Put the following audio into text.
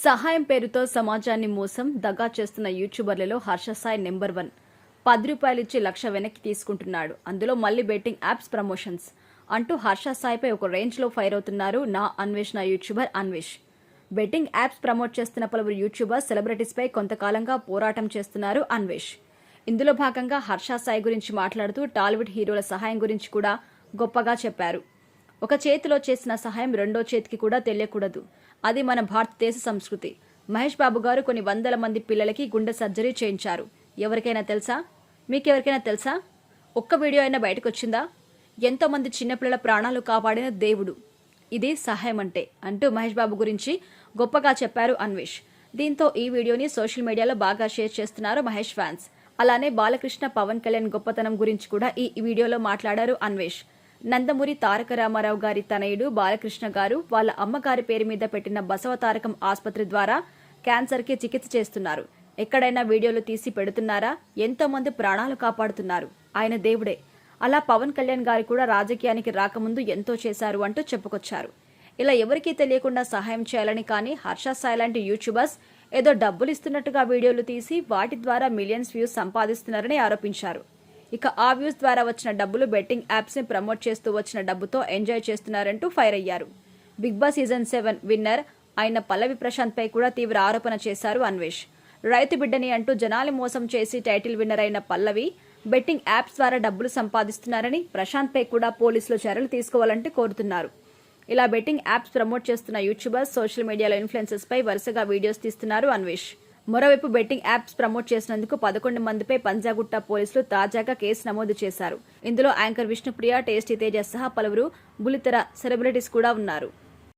సహాయం పేరుతో సమాజాన్ని మోసం దగా చేస్తున్న యూట్యూబర్లలో హర్ష సాయి నెంబర్ 1. 10 రూపాయలు ఇచ్చి లక్ష వెనక్కి తీసుకుంటున్నాడు. అందులో మళ్ళీ బెట్టింగ్ యాప్స్ ప్రమోషన్స్ అంటూ హర్ష సాయిపై ఒక రేంజ్లో ఫైర్ అవుతున్నారు నా అన్వేషణ YouTuber Anvesh. Betting apps promote చేస్తున్న పలువురు యూట్యూబర్ సెలబ్రిటీస్పై కొంతకాలంగా పోరాటం చేస్తున్నారు అన్వేష్. ఇందులో భాగంగా హర్ష సాయి గురించి మాట్లాడుతూ టాలీవుడ్ హీరోల సహాయం గురించి కూడా గొప్పగా చెప్పారు. ఒక చేతిలో చేసిన సహాయం రెండో చేతికి కూడా తెలియకూడదు. అది మన భారతదేశ సంస్కృతి. మహేష్ బాబు గారు కొన్ని వందల మంది పిల్లలకి గుండె సర్జరీ చేయించారు. ఎవరికైనా తెలుసా? మీకెవరికైనా తెలుసా? ఒక్క వీడియో అయినా బయటకు వచ్చిందా? ఎంతో మంది చిన్నపిల్లల ప్రాణాలు కాపాడిన దేవుడు. ఇది సహాయం అంటే అంటూ మహేష్ బాబు గురించి గొప్పగా చెప్పారు అన్వేష్. దీంతో ఈ వీడియోని సోషల్ మీడియాలో బాగా షేర్ చేస్తున్నారు మహేష్ ఫ్యాన్స్. అలానే బాలకృష్ణ, పవన్ కళ్యాణ్ గొప్పతనం గురించి కూడా ఈ వీడియోలో మాట్లాడారు అన్వేష్. నందమూరి తారక రామారావు గారి తనయుడు బాలకృష్ణ గారు వాళ్ళ అమ్మగారి పేరు మీద పెట్టిన బసవతారకం ఆసుపత్రి ద్వారా క్యాన్సర్కి చికిత్స చేస్తున్నారు. ఎక్కడైనా వీడియోలు తీసి పెడుతున్నారా? ఎంతో మంది ప్రాణాలు కాపాడుతున్నారు. ఆయన దేవుడే. అలా పవన్ కళ్యాణ్ గారు కూడా రాజకీయానికి రాకముందు ఎంతో చేశారు అంటూ చెప్పుకొచ్చారు. ఇలా ఎవరికీ తెలియకుండా సహాయం చేయాలని కానీ హర్ష సాయి లాంటి యూట్యూబర్స్ ఏదో డబ్బులు ఇస్తున్నట్టుగా వీడియోలు తీసి వాటి ద్వారా మిలియన్స్ వ్యూస్ సంపాదిస్తున్నారని ఆరోపించారు. ఇక ఆ వ్యూస్ ద్వారా వచ్చిన డబ్బులు బెట్టింగ్ యాప్స్ ని ప్రమోట్ చేస్తూ వచ్చిన డబ్బుతో ఎంజాయ్ చేస్తున్నారంటూ ఫైర్ అయ్యారు. బిగ్ బాస్ సీజన్ 7 విన్నర్ అయిన పల్లవి ప్రశాంత్ పై కూడా తీవ్ర ఆరోపణ చేశారు అన్వేష్. రైతు బిడ్డని అంటూ జనాలు మోసం చేసి టైటిల్ విన్నర్ అయిన పల్లవి బెట్టింగ్ యాప్స్ ద్వారా డబ్బులు సంపాదిస్తున్నారని ప్రశాంత్ పై కూడా పోలీసులు చర్యలు తీసుకోవాలంటూ కోరుతున్నారు. ఇలా బెట్టింగ్ యాప్స్ ప్రమోట్ చేస్తున్న యూట్యూబర్స్, సోషల్ మీడియాలో ఇన్ఫ్లుయెన్సర్స్ పై వరుసగా వీడియోస్ తీస్తున్నారు అన్వేష్. మరోవైపు బెట్టింగ్ యాప్స్ ప్రమోట్ చేసినందుకు 11 మందిపై పంజాగుట్ట పోలీసులు తాజాగా కేసు నమోదు చేశారు. ఇందులో యాంకర్ విష్ణుప్రియ, టేస్టీ తేజ సహా పలువురు బుల్లితెర సెలబ్రిటీస్ కూడా ఉన్నారు.